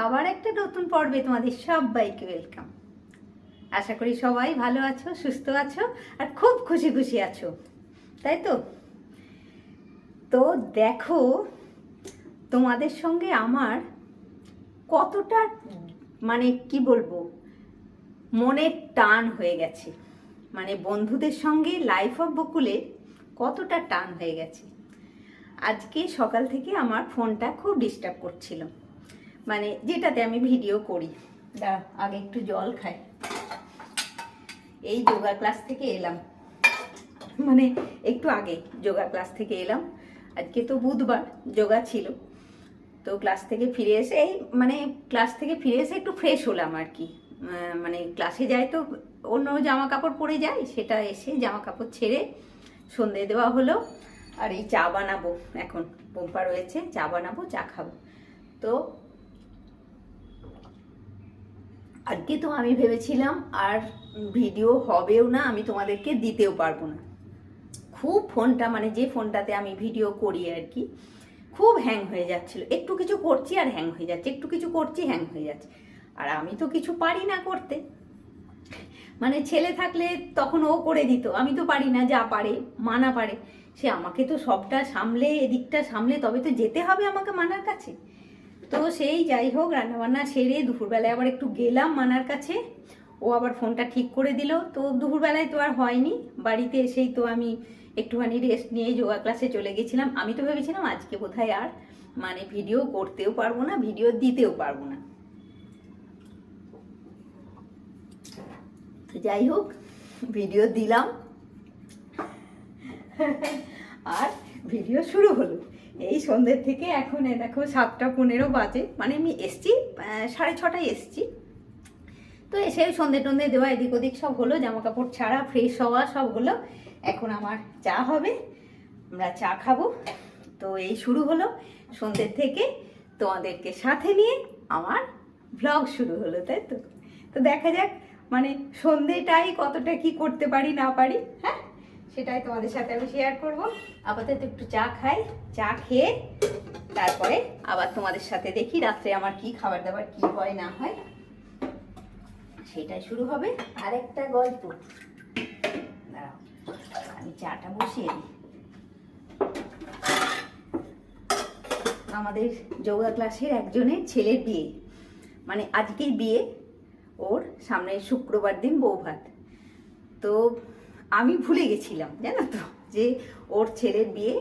আবার একটা নতুন পর্বে তোমাদের সবাইকে ওয়েলকাম। আশা করি সবাই ভালো আছো, সুস্থ আছো আর খুব খুশি খুশি আছো, তাই তো? তো দেখো, তোমাদের সঙ্গে আমার কতটা মানে কি বলবো, মনের টান হয়ে গেছে। মানে বন্ধুদের সঙ্গে লাইফ অফ বকুলে কতটা টান হয়ে গেছে। আজকে সকাল থেকে আমার ফোনটা খুব ডিস্টার্ব করছিল, মানে যেটাতে আমি ভিডিও করি। আগে একটু জল খাই। এই যোগা ক্লাস থেকে এলাম, মানে একটু আগে যোগা ক্লাস থেকে এলাম। আজকে তো বুধবার, যোগা ছিল। তো ক্লাস থেকে ফিরে এসে ক্লাস থেকে ফিরে এসে একটু ফ্রেশ হলাম আর কি। মানে ক্লাসে যাই তো অন্য জামা কাপড় পরে যাই, সেটা এসে জামা কাপড় ছেড়ে সন্ধে দেওয়া হলো। আর এই চা বানাবো, এখন পোম্পা রয়েছে, চা বানাবো, চা খাবো। তো আজকে তো আমি ভেবেছিলাম আর ভিডিও হবেও না, আমি তোমাদেরকে দিতেও পারবো না। খুব ফোনটা, মানে যে ফোনটাতে আমি ভিডিও করি আর কি, খুব হ্যাং হয়ে যাচ্ছিল। একটু কিছু করছি আর হ্যাং হয়ে যাচ্ছে, একটু কিছু করছি হ্যাং হয়ে যাচ্ছে। আর আমি তো কিছু পারি না করতে, মানে ছেলে থাকলে তখন ও করে দিত, আমি তো পারি না। যা পারে মানা পারে, সে আমাকে তো সবটা সামলে, এদিকটা সামলে তবে তো যেতে হবে আমাকে মানার কাছে। তো সেই যাই হোক, রান্নাবান্না সেরে দুপুরবেলায় আবার একটু গেলাম মানার কাছে। ও আবার ফোনটা ঠিক করে দিল। তো দুপুরবেলায় তো আর হয়নি, বাড়িতে এসেই তো আমি একটুখানি রেস্ট নিয়ে যোগা ক্লাসে চলে গেছিলাম। আমি তো ভেবেছিলাম আজকে বোধহয় আর মানে ভিডিও করতেও পারবো না, ভিডিও দিতেও পারবো না। তো যাই হোক, ভিডিও দিলাম আর ভিডিও শুরু হলো এই সন্ধ্যের থেকে। এখন দেখো 7টা 15 বাজে, মানে আমি এসছি 6:30টায় এসছি। তো এসে সন্ধে টন্ধে দেওয়া, এদিক ওদিক সব হলো, জামা কাপড় ছাড়া, ফ্রেশ হওয়া সব হলো। এখন আমার চা হবে, আমরা চা খাবো। তো এই শুরু হলো সন্ধ্যের থেকে তোমাদেরকে সাথে নিয়ে আমার ভ্লগ শুরু হলো, তাই তো? তো দেখা যাক মানে সন্ধ্যেটাই কতটা কি করতে পারি না পারি, হ্যাঁ সেটাই তোমাদের সাথে আমি শেয়ার করব। আপাতত একটু চা খাই, চা খেয়ে তারপরে আবার তোমাদের সাথে দেখি রাত্রে আমার কি খাবার দাবার কি হয় না হয়, সেটাই শুরু হবে। আর একটা গল্প, দাঁড়াও আমি চাটা বসিয়ে দিই। আমাদের যোগা ক্লাসের একজনের ছেলের বিয়ে, মানে আজকেই বিয়ে ওর, সামনের শুক্রবার দিন বৌভাত। তো আমি ভুলে গেছিলাম, জানো তো, যে ওর ছেলের বিয়ে,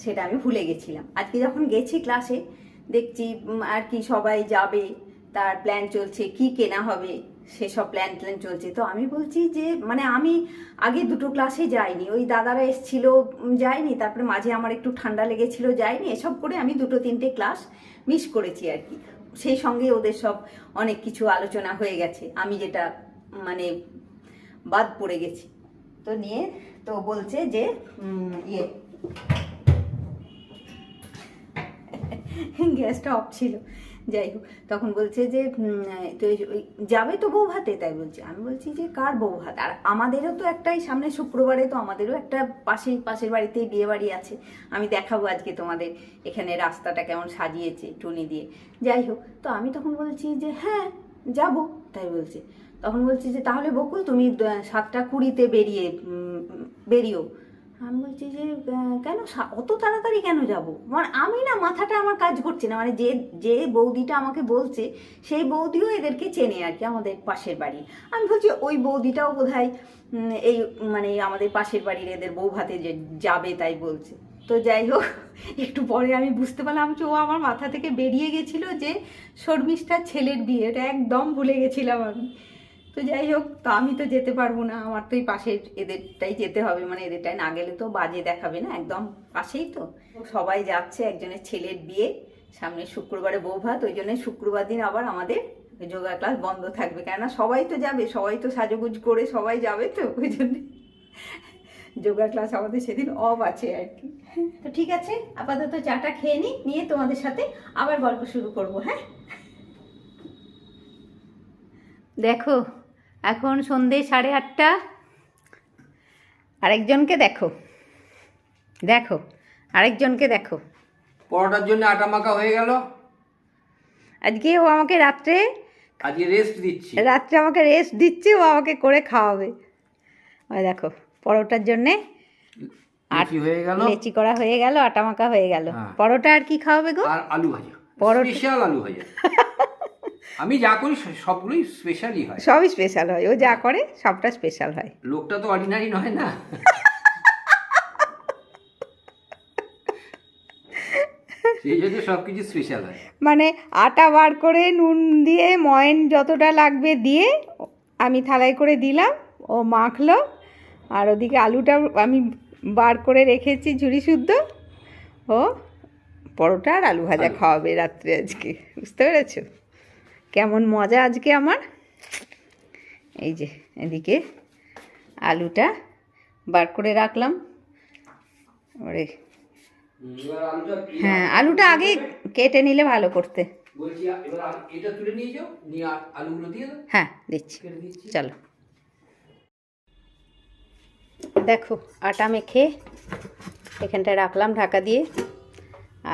সেটা আমি ভুলে গেছিলাম। আজকে যখন গেছি ক্লাসে দেখছি আর কি সবাই যাবে, তার প্ল্যান চলছে, কি কেনা হবে সেসব প্ল্যান চলছে। তো আমি বলছি যে মানে আমি আগে দুটো ক্লাসে যাইনি, ওই দাদারা এসছিল যাইনি, তারপরে মাঝে আমার একটু ঠান্ডা লেগেছিল যাইনি, এসব করে আমি 2-3টে ক্লাস মিস করেছি আর কি। সেই সঙ্গে ওদের সব অনেক কিছু আলোচনা হয়ে গেছে, আমি যেটা মানে বাদ পড়ে গেছি। তো নিয়ে তো বলছে যে গ্যাসটা অফ ছিল, যাই হোক, তখন বলছে যে তো যাবে তো বউ ভাতে, তাই বলছি। আমি বলছি যে কার বউ ভাত? আর আমাদেরও তো একটাই সামনে শুক্রবারে, তো আমাদেরও একটা পাশের বাড়িতেই বিয়ে বাড়ি আছে। আমি দেখাবো আজকে তোমাদের এখানে রাস্তাটা কেমন সাজিয়েছে টুনি দিয়ে। যাই হোক, তো আমি তখন বলছি যে হ্যাঁ যাব, তাই বলছে। তখন বলছি যে তাহলে বকুল তুমি 7টা 20-তে বেরিও। আমি বলছি যে কেন অত তাড়াতাড়ি কেন যাব? মানে আমি না, মাথাটা আমার কাজ করছে না। মানে যে বৌদিটা আমাকে বলছে সেই বৌদিও এদেরকে চেনে আর কি, আমাদের পাশের বাড়ি। আমি বলছি ওই বৌদিটাও বোধহয় এই মানে আমাদের পাশের বাড়ির এদের বউ ভাতে যে যাবে, তাই বলছে। তো যাই হোক, একটু পরে আমি বুঝতে পারলাম যে ও আমার মাথা থেকে বেরিয়ে গেছিল যে শর্মিষ্ঠার ছেলের বিয়ে, এটা একদম ভুলে গেছিলাম আমি। তো যাই হোক, তো আমি তো যেতে পারবো না, আমার তো এই পাশের এদেরটাই যেতে হবে, মানে এদেরটাই না গেলে তো বাজে দেখাবে না, একদম পাশেই তো। সবাই যাচ্ছে, একজনের ছেলের বিয়ে, সামনে শুক্রবারে বৌভাত, ওই জন্য শুক্রবার দিন আবার আমাদের যোগা ক্লাস বন্ধ থাকবে, কেননা সবাই তো যাবে, সবাই তো সাজুগুজ করে সবাই যাবে, তো ওই জন্যে যোগা ক্লাস আমাদের সেদিন অফ আছে আর কি। তো ঠিক আছে, আপাতত চাটা খেয়ে নিয়ে তোমাদের সাথে আবার গল্প শুরু করবো, হ্যাঁ? দেখো এখন সন্ধে 8:30, আরেকজনকে দেখো, আরেকজনকে দেখো, পরোটার জন্য আটা মাখা হয়ে গেল। আজকে ও আমাকে রাত্রে আমাকে রেস্ট দিচ্ছে, ও আমাকে করে খাওয়াবে। ওই দেখো পরোটার জন্যে হয়ে গেল, লেচি করা হয়ে গেল, আটা মাখা হয়ে গেল। পরোটা আর কি খাওয়াবে গো? আর আলু ভাজা, স্পেশাল আলু ভাজা। আমি যা করি সবগুলোই স্পেশালই হয়, সবই স্পেশাল হয়, ও যা করে সবটা স্পেশাল হয়। লোকটা তো অর্ডিনারি নয় না। সেই জন্য সবকিছু স্পেশাল হয়। মানে আটা বার করে নুন দিয়ে ময়ন যতটা লাগবে দিয়ে আমি থালায় করে দিলাম, ও মাখলো, আর ওদিকে আলুটা আমি বার করে রেখেছি ঝুড়ি শুদ্ধ, ও পরোটা আর আলু ভাজা খাওয়াবে রাত্রে আজকে। বুঝতে পেরেছো কেমন মজা আজকে আমার? এই যে এদিকে আলুটা বার করে রাখলাম। ওরে হ্যাঁ, আলুটা আগে কেটে নিলে ভালো করতে। হ্যাঁ দিচ্ছি, চলো। দেখো আটা মেখে এখানটায় রাখলাম ঢাকা দিয়ে।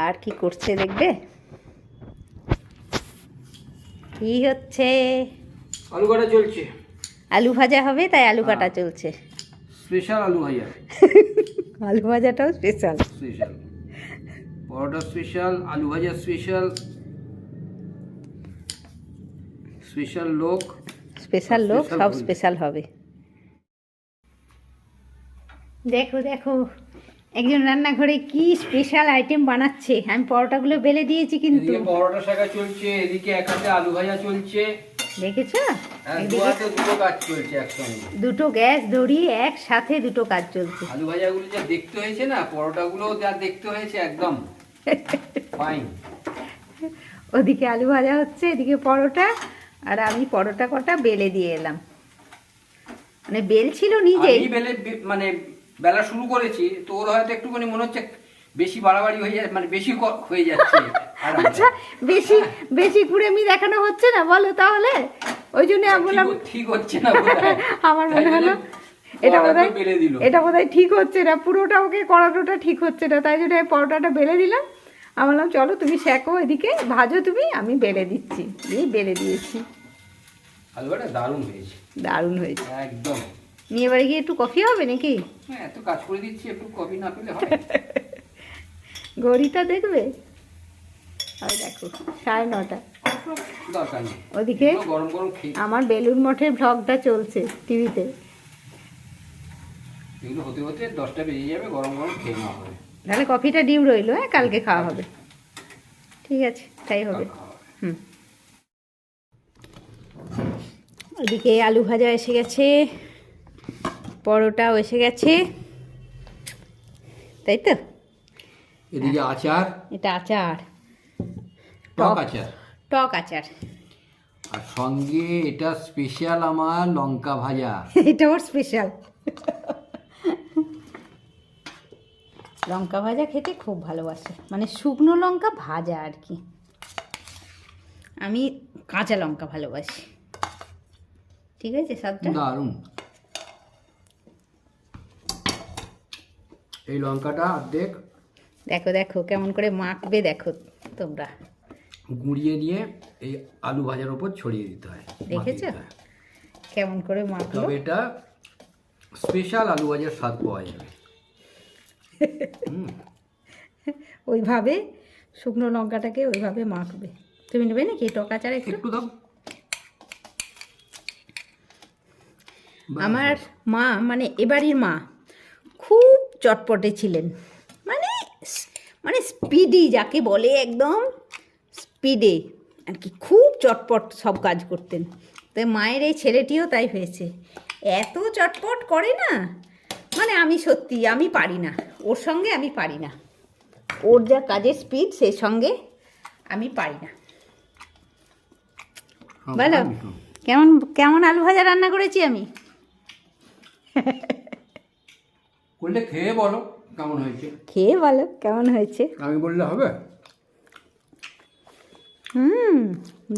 আর কি করছে দেখবে? কি হচ্ছে? আলু কাটা চলছে। আলু ভাজা হবে তাই আলু কাটা চলছে। স্পেশাল আলু ভাজা। আলু ভাজাটাও স্পেশাল। স্পেশাল পরোটা স্পেশাল, আলু ভাজা স্পেশাল, স্পেশাল লোক সব স্পেশাল হবে। দেখো দেখো একজন রান্নাঘরে কি স্পেশাল আইটেম বানাচ্ছে। আমি পরোটাগুলো বেলে দিয়েছি কিন্তু। এদিকে পরোটা শাকা চলছে, এদিকে এক হাতে আলু ভাজা চলছে। দেখেছো? দুটো কাজ চলছে একসঙ্গে, দুটো গ্যাস ধরিয়ে একসাথে দুটো কাজ চলছে। আলু ভাজাগুলো যা দেখতে হয়েছে না, পরোটাগুলো যা দেখতে হয়েছে একদম ফাইন। ওদিকে আলু ভাজা হচ্ছে, এদিকে পরোটা, আর আমি পরোটা কটা বেলে দিয়ে এলাম। মানে বেলছিল নিজেই, মানে বেলা শুরু করেছি তো ওর হয়তো একটুখানি মনে হচ্ছে বেশি বাড়াবাড়ি হয়ে যায়, মানে বেশি হয়ে যাচ্ছে। আচ্ছা বেশি বেশি কুড়েমি দেখানো হচ্ছে না বলো তাহলে? ওই জন্য আমি বললাম ঠিক হচ্ছে না। আমার মনে হলো এটা বোধহয় ঠিক হচ্ছে না, পুরোটা ওকে করানোটা ঠিক হচ্ছে না, তাই জন্য আমি পরোটাটা বেলে দিলাম। আমি বললাম চলো তুমি শেখো, এদিকে ভাজো তুমি, আমি বেলে দিচ্ছি। দিয়ে বেলে দিয়েছি। আলুটা দারুণ হয়েছে, দারুণ হয়েছে একদম। নিয়ে বাড়ি গিয়ে একটু কফি হবে নাকি? হ্যাঁ, এত কাজ করে দিচ্ছি, একটু কফি না পেলে হয়? ঘড়িটা দেখবে? আর দেখো 9:30। দরকার নেই। ওদিকে গরম গরম খেয়ে আমার বেলুড় মঠের ভ্লগটা চলছে টিভিতে। এগুলো হতে হতে 10টা বেজে যাবে, গরম গরম খেয়ে নেওয়া হবে। তাহলে কফিটা ডিম রইলো, হ্যাঁ কালকে খাওয়া হবে। ঠিক আছে তাই হবে। হুম। ওদিকে আলু ভাজা এসে গেছে, পরোটাও এসে গেছে, তাই তো? এদিকে আচার, এটা আচার, টক আচার, টক আচার, আর সঙ্গে এটা স্পেশাল আমার লঙ্কা ভাজা। এটা ওর স্পেশাল। লঙ্কা ভাজা খেতে খুব ভালোবাসে, মানে শুকনো লঙ্কা ভাজা আর কি। আমি কাঁচা লঙ্কা ভালোবাসি। ঠিক আছে, স্বাদটা দারুণ। এই লঙ্কাটা অর্ধেক দেখো দেখো কেমন করে মাখবে, দেখো তোমরা। গুঁড়িয়ে নিয়ে এই আলু ভাজার উপর ছড়িয়ে দিতে হয়। দেখেছো কেমন করে মাখলো? তবে এটা স্পেশাল আলু ভাজার স্বাদ পাওয়া যাবে। ওইভাবে শুকনো লঙ্কাটাকে ওইভাবে মাখবে। তুমি নেবে নাকি টক আচার? একটু দাও। আমার মা, মানে এবাড়ির মা খুব চটপটে ছিলেন, মানে মানে স্পিডি যাকে বলে, একদম স্পিডে আর কি, খুব চটপট সব কাজ করতেন। তাই মায়ের এই ছেলেটিও তাই হয়েছে, এত চটপট করে না, মানে আমি সত্যি আমি পারি না ওর সঙ্গে, আমি পারি না ওর যা কাজের স্পিড, সেই সঙ্গে আমি পারি না। বলো কেমন কেমন আলু ভাজা রান্না করেছি আমি? বললে খেয়ে বলো কেমন হয়েছে। খেয়ে বলো কেমন হয়েছে। আমি বললে হবে?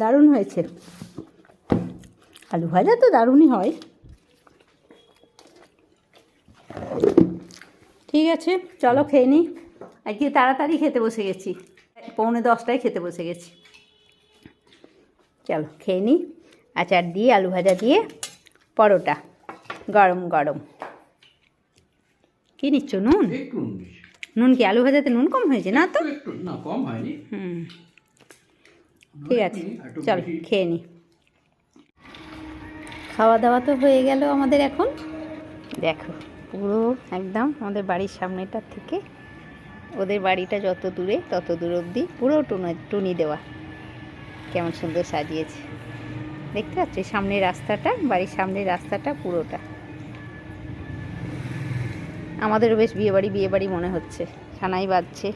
দারুণ হয়েছে। আলু ভাজা তো দারুণই হয়। ঠিক আছে চলো খেয়ে নিই। আজকে তাড়াতাড়ি খেতে বসে গেছি, 9:45 খেতে বসে গেছি। চলো খেয়ে নিই, আচার দিয়ে আলু ভাজা দিয়ে পরোটা গরম গরম। কি নিচ্ছ, নুন? একটু নিস। নুন কি আলু ভাজাতে নুন কম হয়েছে না তো? একটু না, কম হয়নি। হুম, ঠিক আছে, চল খেয়ে নিই। খাওয়া দাওয়া তো হয়ে গেল আমাদের। এখন দেখো পুরো একদম আমাদের বাড়ির সামনেটার থেকে ওদের বাড়িটা যত দূরে তত দূর অবধি পুরো টুনি দেওয়া, কেমন সুন্দর সাজিয়েছে দেখতে পাচ্ছি। সামনের রাস্তাটা, বাড়ির সামনের রাস্তাটা পুরোটা আমাদেরও বেশ বিয়েবাড়ি মনে হচ্ছে। সানাই বাজছে।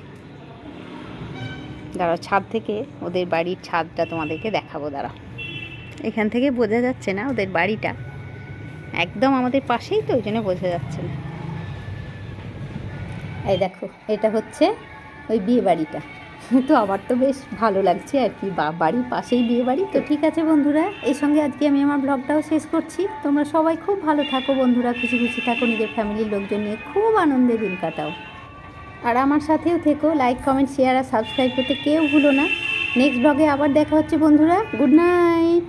দাঁড়াও, ছাদ থেকে ওদের বাড়ির ছাদটা তোমাদেরকে দেখাবো। দাঁড়াও, এখান থেকে বোঝা যাচ্ছে না ওদের বাড়িটা, একদম আমাদের পাশেই তো, ওই জন্য বোঝা যাচ্ছে না। এই দেখো, এটা হচ্ছে ওই বিয়ে বাড়িটা। তো আমার তো বেশ ভালো লাগছে আর কি, বাড়ির পাশেই বিয়ে বাড়ি। তো ঠিক আছে বন্ধুরা, এই সঙ্গে আজকে আমি আমার ব্লগটাও শেষ করছি। তোমরা সবাই খুব ভালো থাকো বন্ধুরা, খুশি খুশি থাকো, নিজের ফ্যামিলির লোকজন নিয়ে খুব আনন্দে দিন কাটাও। আর আমার সাথেও থেকো, লাইক কমেন্ট শেয়ার আর সাবস্ক্রাইব করতে কেউ ভুলো না। নেক্সট ব্লগে আবার দেখা হচ্ছে বন্ধুরা। Good night.